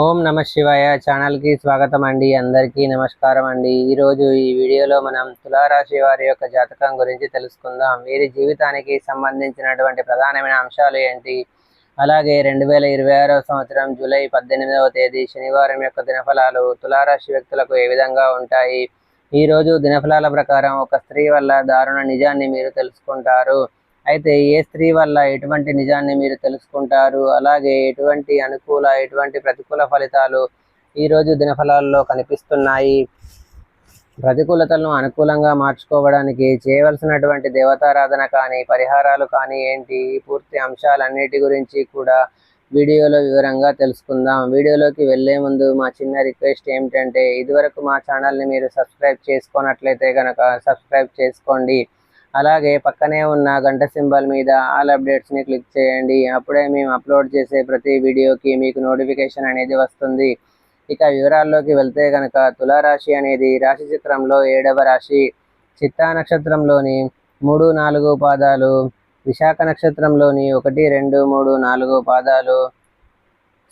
ఓం నమ శివాయ ఛానల్ కి స్వాగతం అండి. అందరికీ నమస్కారం అండి. ఈరోజు ఈ వీడియోలో మనం తులారాశి వారి యొక్క జాతకం గురించి తెలుసుకుందాం. వీరి జీవితానికి సంబంధించినటువంటి ప్రధానమైన అంశాలు ఏంటి, అలాగే 2026వ సంవత్సరం జూలై 18వ తేదీ శనివారం యొక్క దినఫలాలు తులారాశి వ్యక్తులకు ఏ విధంగా ఉంటాయి. ఈరోజు దినఫలాల ప్రకారం ఒక స్త్రీ వల్ల దారుణ నిజాన్ని మీరు తెలుసుకుంటారు. అయితే ఏ స్త్రీ వల్ల ఎటువంటి నిజాన్ని మీరు తెలుసుకుంటారు, అలాగే ఎటువంటి అనుకూల ఎటువంటి ప్రతికూల ఫలితాలు ఈరోజు దినఫలాల్లో కనిపిస్తున్నాయి, ప్రతికూలతలను అనుకూలంగా మార్చుకోవడానికి చేయవలసినటువంటి దేవతారాధన కానీ పరిహారాలు కానీ ఏంటి, పూర్తి అంశాలన్నిటి గురించి కూడా వీడియోలో వివరంగా తెలుసుకుందాం. వీడియోలోకి వెళ్లే ముందు మా చిన్న రిక్వెస్ట్ ఏమిటంటే, ఇదివరకు మా ఛానల్ని మీరు సబ్స్క్రైబ్ చేసుకున్నట్లయితే కనుక సబ్స్క్రైబ్ చేసుకోండి. అలాగే పక్కనే ఉన్న గంట సింబల్ మీద ఆల్ అప్డేట్స్ని క్లిక్ చేయండి. అప్పుడే మేము అప్లోడ్ చేసే ప్రతి వీడియోకి మీకు నోటిఫికేషన్ అనేది వస్తుంది. ఇక వివరాల్లోకి వెళ్తే కనుక తులారాశి అనేది రాశి చక్రంలో 7వ రాశి. చిత్తా నక్షత్రంలోని 3, 4 పాదాలు, విశాఖ నక్షత్రంలోని 1, 2, 3, 4 పాదాలు,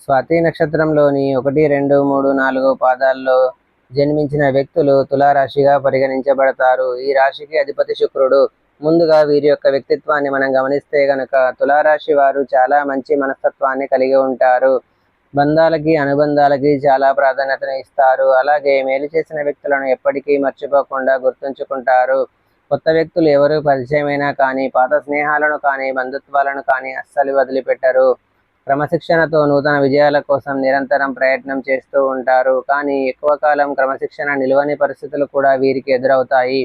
స్వాతి నక్షత్రంలోని 1, 2, 3, 4 పాదాల్లో జన్మించిన వ్యక్తులు తులారాశిగా పరిగణించబడతారు. ఈ రాశికి అధిపతి శుక్రుడు. ముందుగా వీరి యొక్క వ్యక్తిత్వాన్ని మనం గమనిస్తే గనక తులారాశి వారు చాలా మంచి మనస్తత్వాన్ని కలిగి ఉంటారు. బంధాలకి అనుబంధాలకి చాలా ప్రాధాన్యతను ఇస్తారు. అలాగే మేలు చేసిన వ్యక్తులను ఎప్పటికీ మర్చిపోకుండా గుర్తుంచుకుంటారు. కొత్త వ్యక్తులు ఎవరు పరిచయమైనా కానీ పాత స్నేహాలను కానీ బంధుత్వాలను కానీ అస్సలు వదిలిపెట్టరు. క్రమశిక్షణతో నూతన విజయాల కోసం నిరంతరం ప్రయత్నం చేస్తూ ఉంటారు. కానీ ఎక్కువ కాలం క్రమశిక్షణ నిలవని పరిస్థితులు కూడా వీరికి ఎదురవుతాయి.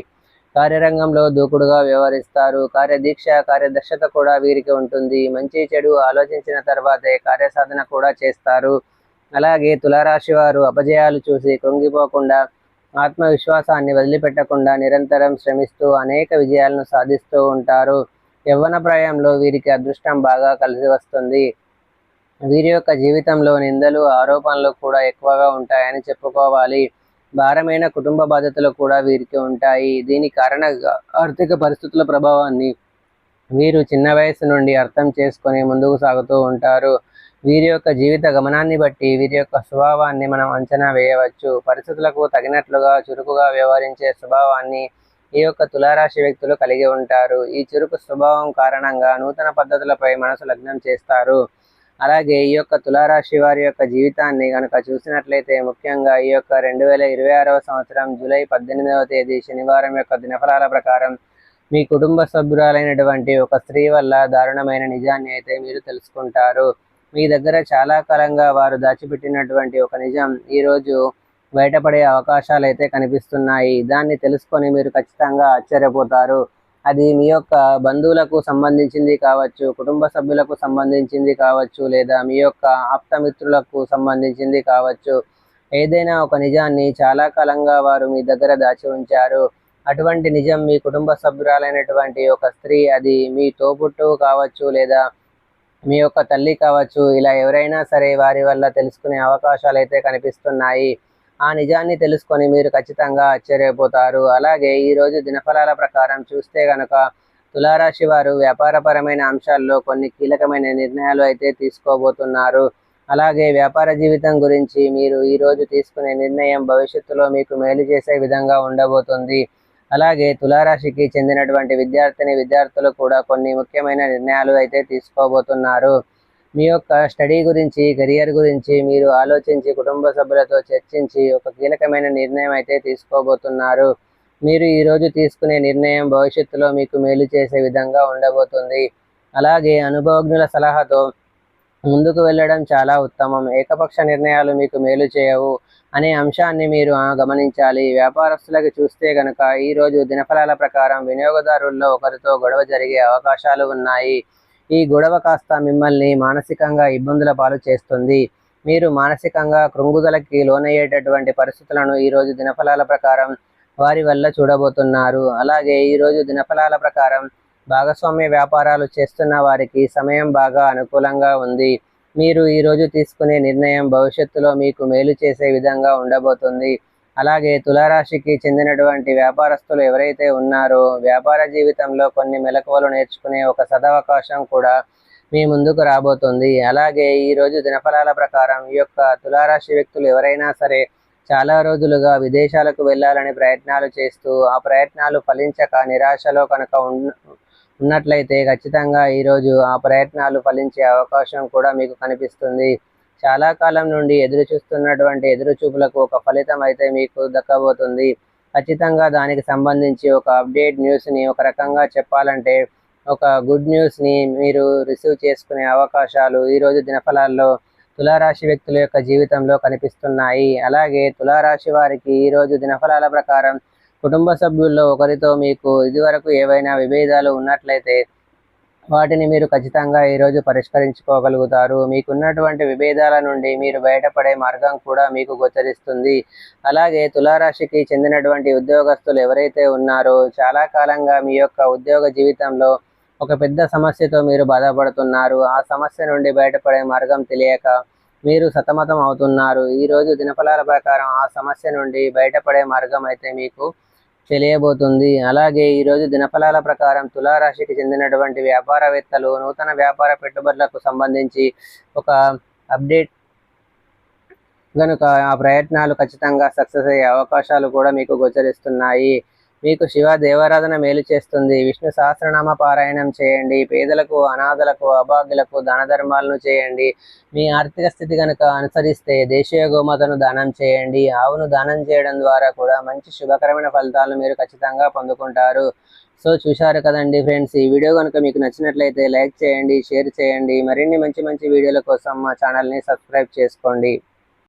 కార్యరంగంలో దూకుడుగా వ్యవహరిస్తారు. కార్యదీక్ష కార్యదక్షత కూడా వీరికి ఉంటుంది. మంచి చెడు ఆలోచించిన తర్వాతే కార్యసాధన కూడా చేస్తారు. అలాగే తులారాశి వారు అపజయాలు చూసి కృంగిపోకుండా ఆత్మవిశ్వాసాన్ని వదిలిపెట్టకుండా నిరంతరం శ్రమిస్తూ అనేక విజయాలను సాధిస్తూ ఉంటారు. యవ్వన ప్రాయంలో వీరికి అదృష్టం బాగా కలిసి వస్తుంది. వీరి యొక్క జీవితంలో నిందలు ఆరోపణలు కూడా ఎక్కువగా ఉంటాయని చెప్పుకోవాలి. భారమైన కుటుంబ బాధ్యతలు కూడా వీరికి ఉంటాయి. దీని కారణంగా ఆర్థిక పరిస్థితుల ప్రభావాన్ని వీరు చిన్న వయసు నుండి అర్థం చేసుకొని ముందుకు సాగుతూ ఉంటారు. వీరి యొక్క జీవిత గమనాన్ని బట్టి వీరి యొక్క స్వభావాన్ని మనం అంచనా వేయవచ్చు. పరిస్థితులకు తగినట్లుగా చురుకుగా వ్యవహరించే స్వభావాన్ని ఈ యొక్క తులారాశి వ్యక్తులు కలిగి ఉంటారు. ఈ చురుకు స్వభావం కారణంగా నూతన పద్ధతులపై మనసు లగ్నం చేస్తారు. అలాగే ఈ యొక్క తులారాశి వారి యొక్క జీవితాన్ని కనుక చూసినట్లయితే, ముఖ్యంగా ఈ యొక్క 2026వ సంవత్సరం జూలై 18వ తేదీ శనివారం యొక్క దినఫలాల ప్రకారం మీ కుటుంబ సభ్యురాలైనటువంటి ఒక స్త్రీ వల్ల దారుణమైన నిజాన్ని అయితే మీరు తెలుసుకుంటారు. మీ దగ్గర చాలా కాలంగా వారు దాచిపెట్టినటువంటి ఒక నిజం ఈరోజు బయటపడే అవకాశాలు అయితే కనిపిస్తున్నాయి. దాన్ని తెలుసుకొని మీరు ఖచ్చితంగా ఆశ్చర్యపోతారు. అది మీ యొక్క బంధువులకు సంబంధించింది కావచ్చు, కుటుంబ సభ్యులకు సంబంధించింది కావచ్చు, లేదా మీ యొక్క ఆప్తమిత్రులకు సంబంధించింది కావచ్చు. ఏదైనా ఒక నిజాన్ని చాలా కాలంగా వారు మీ దగ్గర దాచి ఉంచారు. అటువంటి నిజం మీ కుటుంబ సభ్యురాలైనటువంటి ఒక స్త్రీ, అది మీ తోబుట్టువు కావచ్చు, లేదా మీ యొక్క తల్లి కావచ్చు. ఇలా ఎవరైనా సరే వారి వల్ల తెలుసుకునే అవకాశాలు అయితే కనిపిస్తున్నాయి. ఆ నిజాన్ని తెలుసుకొని మీరు ఖచ్చితంగా ఆశ్చర్యపోతారు. అలాగే ఈరోజు దినఫలాల ప్రకారం చూస్తే గనక తులారాశి వారు వ్యాపారపరమైన అంశాల్లో కొన్ని కీలకమైన నిర్ణయాలు అయితే తీసుకోబోతున్నారు. అలాగే వ్యాపార జీవితం గురించి మీరు ఈరోజు తీసుకునే నిర్ణయం భవిష్యత్తులో మీకు మేలు చేసే విధంగా ఉండబోతుంది. అలాగే తులారాశికి చెందినటువంటి విద్యార్థులు కూడా కొన్ని ముఖ్యమైన నిర్ణయాలు అయితే తీసుకోబోతున్నారు. మీ యొక్క స్టడీ గురించి, కెరియర్ గురించి మీరు ఆలోచించి కుటుంబ సభ్యులతో చర్చించి ఒక కీలకమైన నిర్ణయం అయితే తీసుకోబోతున్నారు. మీరు ఈరోజు తీసుకునే నిర్ణయం భవిష్యత్తులో మీకు మేలు చేసే విధంగా ఉండబోతుంది. అలాగే అనుభవజ్ఞుల సలహాతో ముందుకు వెళ్ళడం చాలా ఉత్తమం. ఏకపక్ష నిర్ణయాలు మీకు మేలు చేయవు అనే అంశాన్ని మీరు గమనించాలి. వ్యాపారస్తులకి చూస్తే గనక ఈరోజు దినఫలాల ప్రకారం వినియోగదారుల్లో ఒకరితో గొడవ జరిగే అవకాశాలు ఉన్నాయి. ఈ గొడవ కాస్త మిమ్మల్ని మానసికంగా ఇబ్బందుల పాలు చేస్తుంది. మీరు మానసికంగా కృంగుదలకి లోనయ్యేటటువంటి పరిస్థితులను ఈరోజు దినఫలాల ప్రకారం వారి వల్ల చూడబోతున్నారు. అలాగే ఈరోజు దినఫలాల ప్రకారం భాగస్వామ్య వ్యాపారాలు చేస్తున్న వారికి సమయం బాగా అనుకూలంగా ఉంది. మీరు ఈరోజు తీసుకునే నిర్ణయం భవిష్యత్తులో మీకు మేలు చేసే విధంగా ఉండబోతుంది. అలాగే తులారాశికి చెందినటువంటి వ్యాపారస్తులు ఎవరైతే ఉన్నారో వ్యాపార జీవితంలో కొన్ని మెలకువలు నేర్చుకునే ఒక సదవకాశం కూడా మీ ముందుకు రాబోతుంది. అలాగే ఈ రోజు దినఫలాల ప్రకారం ఈ యొక్క తులారాశి వ్యక్తులు ఎవరైనా సరే చాలా రోజులుగా విదేశాలకు వెళ్ళాలని ప్రయత్నాలు చేస్తూ ఆ ప్రయత్నాలు ఫలించక నిరాశలో కనుక ఉన్నట్లయితే ఖచ్చితంగా ఈరోజు ఆ ప్రయత్నాలు ఫలించే అవకాశం కూడా మీకు కనిపిస్తుంది. చాలా కాలం నుండి ఎదురు చూస్తున్నటువంటి ఎదురు చూపులకు ఒక ఫలితం అయితే మీకు దక్కబోతుంది. ఖచ్చితంగా దానికి సంబంధించి ఒక అప్డేట్ న్యూస్ని, ఒక రకంగా చెప్పాలంటే ఒక గుడ్ న్యూస్ని మీరు రిసీవ్ చేసుకునే అవకాశాలు ఈరోజు దినఫలాల్లో తులారాశి వ్యక్తుల యొక్క జీవితంలో కనిపిస్తున్నాయి. అలాగే తులారాశి వారికి ఈరోజు దినఫలాల ప్రకారం కుటుంబ సభ్యుల్లో ఒకరితో మీకు ఇదివరకు ఏవైనా విభేదాలు ఉన్నట్లయితే వాటిని మీరు ఖచ్చితంగా ఈరోజు పరిష్కరించుకోగలుగుతారు. మీకున్నటువంటి విభేదాల నుండి మీరు బయటపడే మార్గం కూడా మీకు గోచరిస్తుంది. అలాగే తులారాశికి చెందినటువంటి ఉద్యోగస్తులు ఎవరైతే ఉన్నారో చాలా కాలంగా మీ యొక్క ఉద్యోగ జీవితంలో ఒక పెద్ద సమస్యతో మీరు బాధపడుతున్నారు. ఆ సమస్య నుండి బయటపడే మార్గం తెలియక మీరు సతమతం అవుతున్నారు. ఈరోజు దినఫలాల ప్రకారం ఆ సమస్య నుండి బయటపడే మార్గం అయితే మీకు తెలియబోతుంది. అలాగే ఈరోజు దినఫలాల ప్రకారం తులారాశికి చెందినటువంటి వ్యాపారవేత్తలు నూతన వ్యాపార పెట్టుబడులకు సంబంధించి ఒక అప్డేట్ కనుక ఆ ప్రయత్నాలు ఖచ్చితంగా సక్సెస్ అయ్యే అవకాశాలు కూడా మీకు గోచరిస్తున్నాయి. మీకు శివ దేవారాధన మేలు చేస్తుంది. విష్ణు సహస్రనామ పారాయణం చేయండి. పేదలకు, అనాథలకు, అభాగ్యులకు దాన ధర్మాలను చేయండి. మీ ఆర్థిక స్థితి కనుక అనుసరిస్తే దేశీయ గోమాతను దానం చేయండి. ఆవును దానం చేయడం ద్వారా కూడా మంచి శుభకరమైన ఫలితాలను మీరు ఖచ్చితంగా పొందుకుంటారు. సో చూశారు కదండి ఫ్రెండ్స్, ఈ వీడియో కనుక మీకు నచ్చినట్లయితే లైక్ చేయండి, షేర్ చేయండి. మరిన్ని మంచి మంచి వీడియోల కోసం మా ఛానల్ని సబ్స్క్రైబ్ చేసుకోండి.